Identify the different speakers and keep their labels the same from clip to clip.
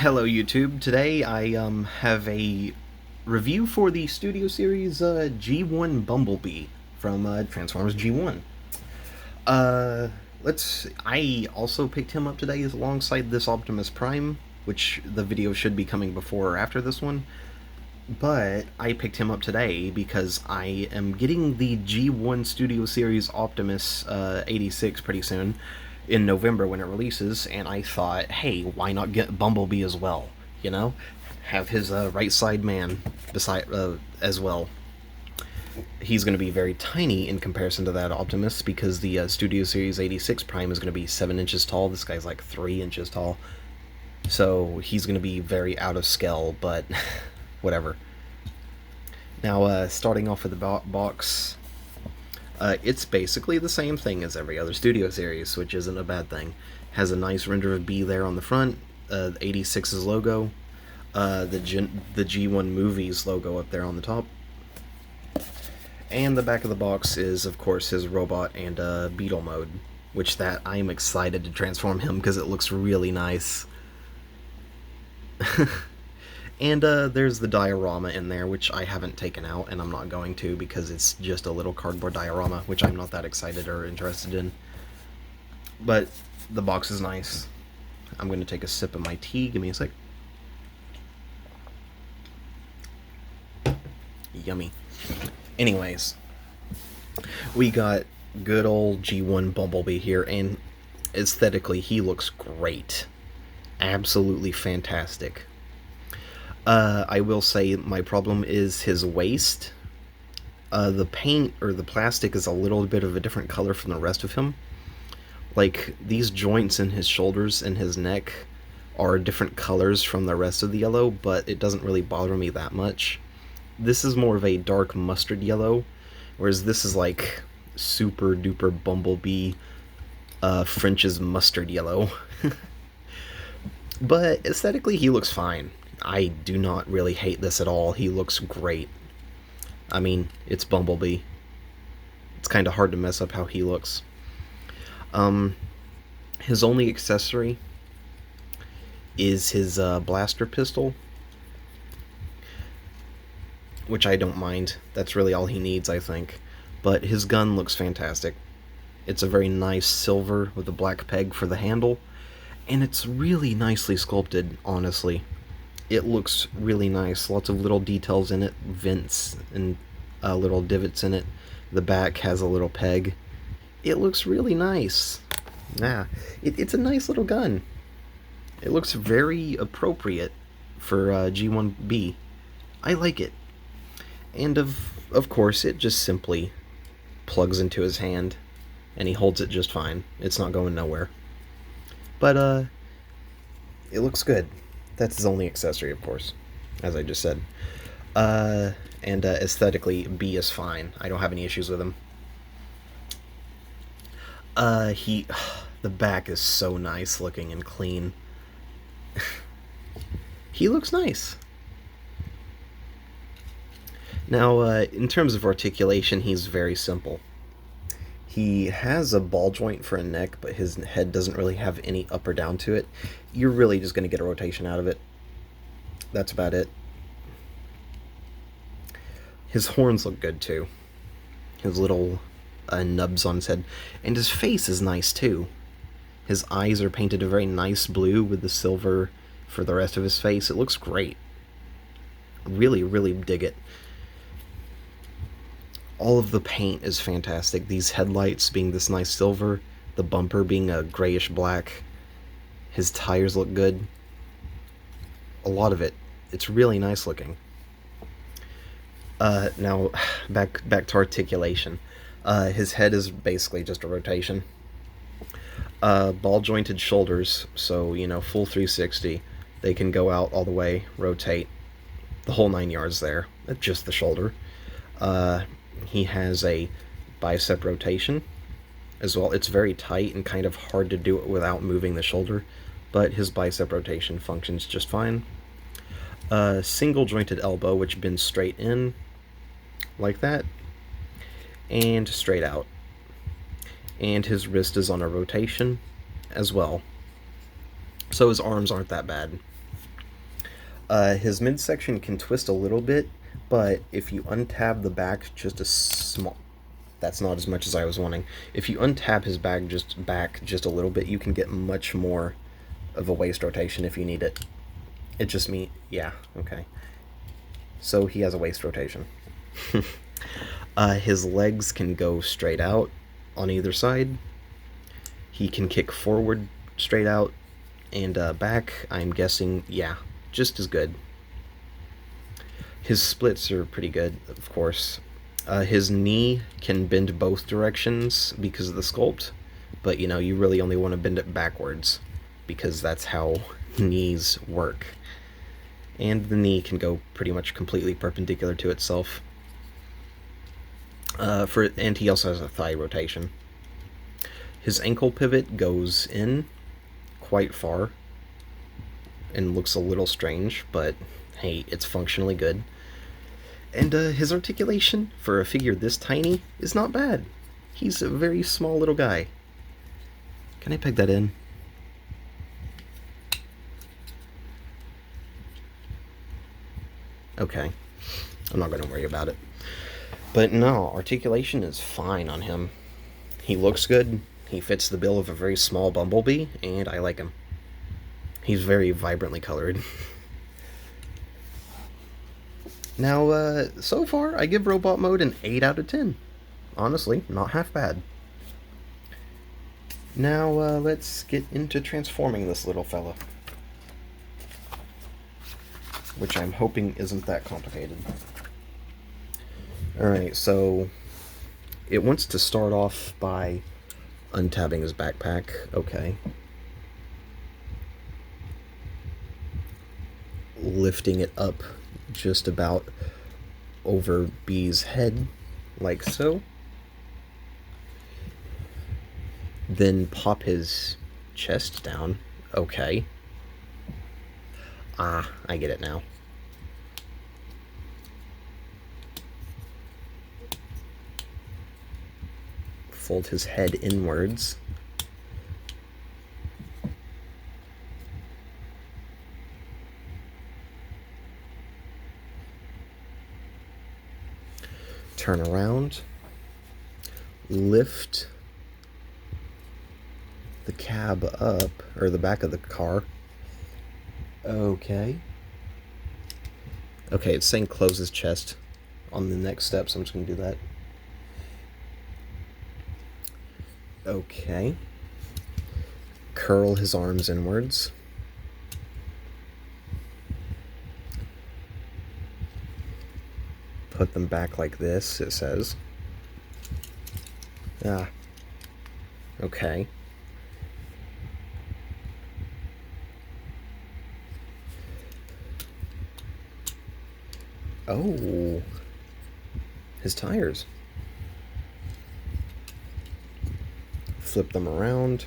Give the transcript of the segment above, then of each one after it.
Speaker 1: Hello YouTube. Today I have a review for the Studio Series G1 Bumblebee from Transformers G1. Uh I also picked him up today alongside this Optimus Prime, which the video should be coming before or after this one. But I picked him up today because I am getting the G1 Studio Series Optimus 86 pretty soon in November when it releases, and I thought, hey, why not get Bumblebee as well? You know, have his right side man beside as well. He's going to be very tiny in comparison to that Optimus because the Studio Series 86 Prime is going to be 7 inches tall. This guy's like 3 inches tall. So he's going to be very out of scale, but whatever. Now, starting off with the box, it's basically the same thing as every other Studio Series, which isn't a bad thing. Has a nice render of B there on the front, 86's logo, the G1 Movies logo up there on the top, and the back of the box is, of course, his robot and Beetle mode, which that I'm excited to transform him because it looks really nice. And there's the diorama in there, which I haven't taken out, and I'm not going to because it's just a little cardboard diorama, which I'm not that excited or interested in. But the box is nice. I'm going to take a sip of my tea. Give me a sec. Yummy. Anyways, we got good old G1 Bumblebee here, and aesthetically, he looks great. Absolutely fantastic. I will say my problem is his waist. The paint or the plastic is a little bit of a different color from the rest of him. Like, these joints in his shoulders and his neck are different colors from the rest of the yellow, but it doesn't really bother me that much. This is more of a dark mustard yellow, whereas this is like super duper Bumblebee French's mustard yellow. But aesthetically, he looks fine. I do not really hate this at all. He looks great. I mean, it's Bumblebee. It's kind of hard to mess up how he looks. His only accessory is his blaster pistol, which I don't mind. That's really all he needs, I think. But his gun looks fantastic. It's a very nice silver with a black peg for the handle, and it's really nicely sculpted, honestly. It looks really nice. Lots of little details in it, vents and little divots in it. The back has a little peg. It looks really nice. Yeah, it's a nice little gun. It looks very appropriate for G1B. I like it. And of course, it just simply plugs into his hand, and he holds it just fine. It's not going nowhere. But it looks good. That's his only accessory, of course, as I just said. And aesthetically, B is fine. I don't have any issues with him. The back is so nice looking and clean. He looks nice. Now, in terms of articulation, he's very simple. He has a ball joint for a neck, but his head doesn't really have any up or down to it. You're really just going to get a rotation out of it. That's about it. His horns look good, too. His little nubs on his head. And his face is nice, too. His eyes are painted a very nice blue with the silver for the rest of his face. It looks great. Really, really dig it. All of the paint is fantastic. These headlights being this nice silver, the bumper being a grayish black. His tires look good. A lot of it. It's really nice looking. Now, back to articulation. His head is basically just a rotation. Ball jointed shoulders, so, you know, full 360. They can go out all the way, rotate, the whole 9 yards there. Just the shoulder. He has a bicep rotation as well. It's very tight and kind of hard to do it without moving the shoulder, but his bicep rotation functions just fine. Single jointed elbow, which bends straight in, like that, and straight out. And his wrist is on a rotation as well. So his arms aren't that bad. His midsection can twist a little bit, but if you untab the back just a small, that's not as much as I was wanting. If you untap his back just a little bit, you can get much more of a waist rotation if you need it. It just me, yeah, okay. So he has a waist rotation. His legs can go straight out on either side. He can kick forward straight out and back. I'm guessing, yeah, just as good. His splits are pretty good, of course. His knee can bend both directions because of the sculpt, but you know, you really only want to bend it backwards because that's how knees work. And the knee can go pretty much completely perpendicular to itself. And he also has a thigh rotation. His ankle pivot goes in quite far and looks a little strange, but hey, it's functionally good. And his articulation for a figure this tiny is not bad. He's a very small little guy. Can I peg that in? Okay. I'm not going to worry about it. But no, articulation is fine on him. He looks good. He fits the bill of a very small bumblebee, and I like him. He's very vibrantly colored. Now, so far, I give Robot Mode an 8 out of 10. Honestly, not half bad. Now, let's get into transforming this little fella. Which I'm hoping isn't that complicated. Alright, so it wants to start off by untabbing his backpack. Okay. Lifting it up just about over B's head, like so. Then pop his chest down. Okay. Ah, I get it now. Fold his head inwards. Turn around. Lift the cab up, or the back of the car. Okay. Okay, it's saying close his chest on the next step, so I'm just going to do that. Okay. Curl his arms inwards. Put them back like this, it says. Ah. Okay. Oh. His tires. Flip them around.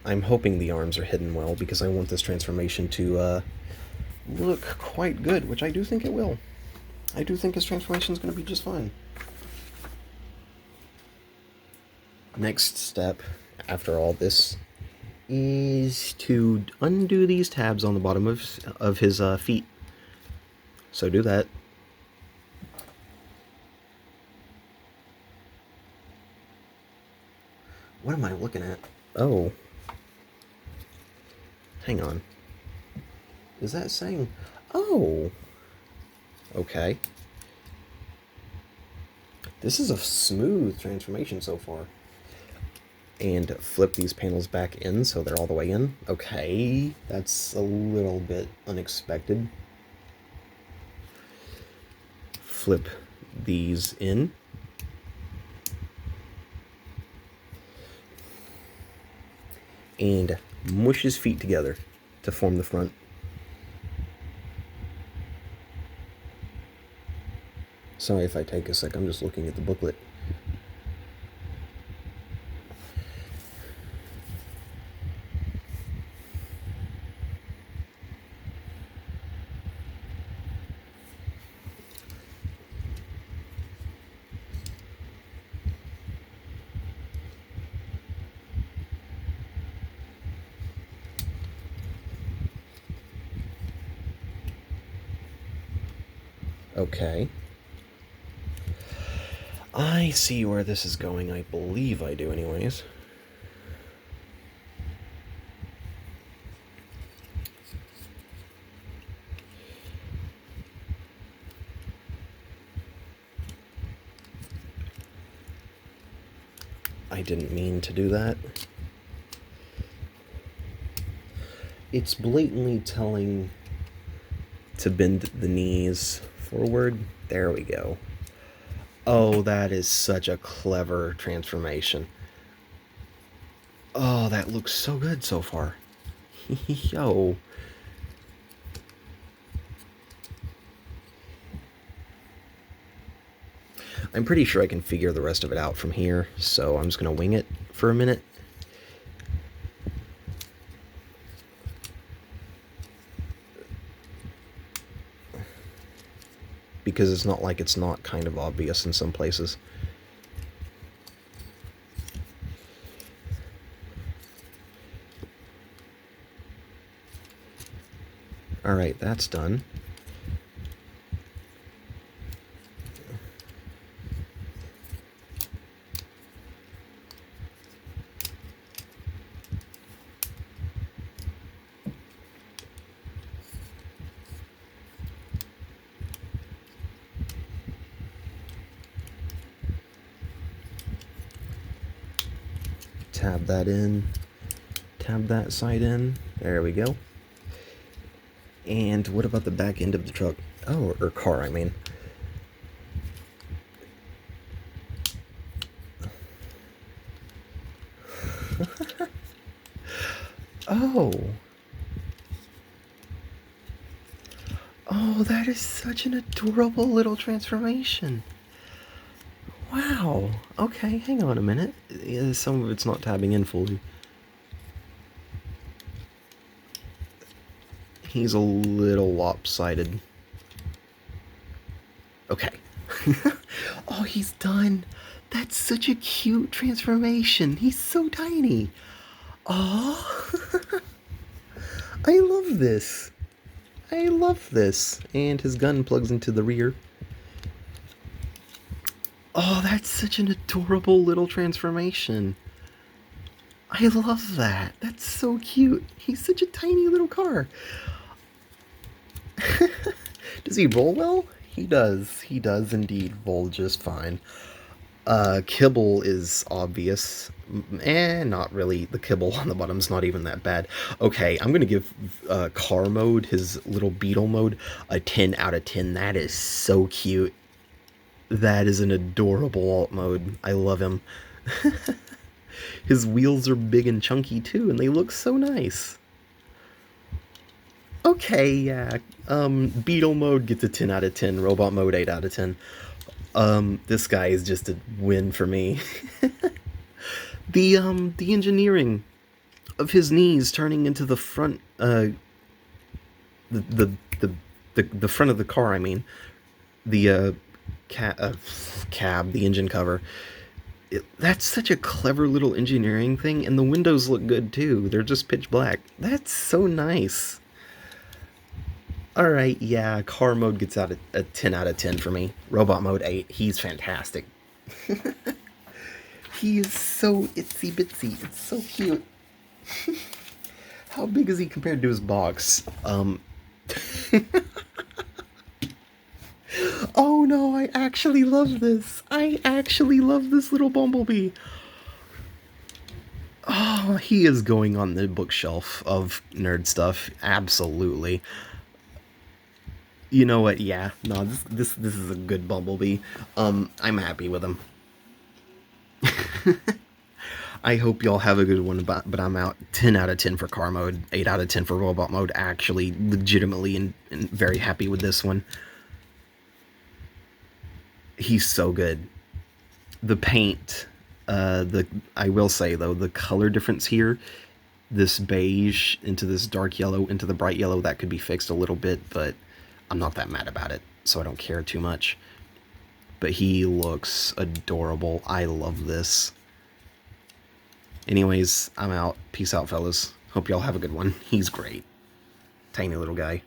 Speaker 1: I'm hoping the arms are hidden well because I want this transformation to look quite good, which I do think it will. I do think his transformation is going to be just fine. Next step after all this is to undo these tabs on the bottom of his feet. So do that. What am I looking at? Oh. Hang on. Is that saying... Oh! Okay. This is a smooth transformation so far. And flip these panels back in so they're all the way in. Okay, that's a little bit unexpected. Flip these in. And mush his feet together to form the front. Sorry if I take a sec, I'm just looking at the booklet. Okay. I see where this is going. I believe I do, anyways. I didn't mean to do that. It's blatantly telling to bend the knees forward. There we go. Oh, that is such a clever transformation. Oh, that looks so good so far. Yo. I'm pretty sure I can figure the rest of it out from here, so I'm just going to wing it for a minute. Because it's not like it's not kind of obvious in some places. Alright, that's done. Tab that in. Tab that side in. There we go. And what about the back end of the truck? Oh, or car, I mean. Oh. Oh, that is such an adorable little transformation. Wow. Okay, hang on a minute. Some of it's not tabbing in fully. He's a little lopsided. Okay. Oh, he's done. That's such a cute transformation. He's so tiny. Oh, I love this. I love this. And his gun plugs into the rear. Oh, that's such an adorable little transformation. I love that. That's so cute. He's such a tiny little car. Does he roll well? He does. He does indeed roll just fine. Kibble is obvious. Not really. The kibble on the bottom's not even that bad. Okay, I'm gonna give car mode, his little beetle mode, a 10 out of 10. That is so cute. That is an adorable alt mode. I love him. His wheels are big and chunky too, and they look so nice. Okay, yeah. Beetle mode gets a 10 out of 10. Robot mode 8 out of 10. This guy is just a win for me. The engineering of his knees turning into the front, the front of the car. I mean, the cab, the engine cover. That's such a clever little engineering thing, and the windows look good too. They're just pitch black. That's so nice. Alright, yeah, car mode gets out a 10 out of 10 for me. Robot mode 8, he's fantastic. He is so itsy bitsy. It's so cute. How big is he compared to his box? Oh no, I actually love this. I actually love this little bumblebee. Oh, he is going on the bookshelf of nerd stuff. Absolutely. You know what? Yeah, no, this is a good bumblebee. I'm happy with him. I hope y'all have a good one, but I'm out. 10 out of 10 for car mode, 8 out of 10 for robot mode. Actually, legitimately, and very happy with this one. He's so good. The paint, I will say though, the color difference here, this beige into this dark yellow into the bright yellow, that could be fixed a little bit, but I'm not that mad about it, so I don't care too much. But he looks adorable. I love this. Anyways, I'm out. Peace out, fellas. Hope y'all have a good one. He's great. Tiny little guy.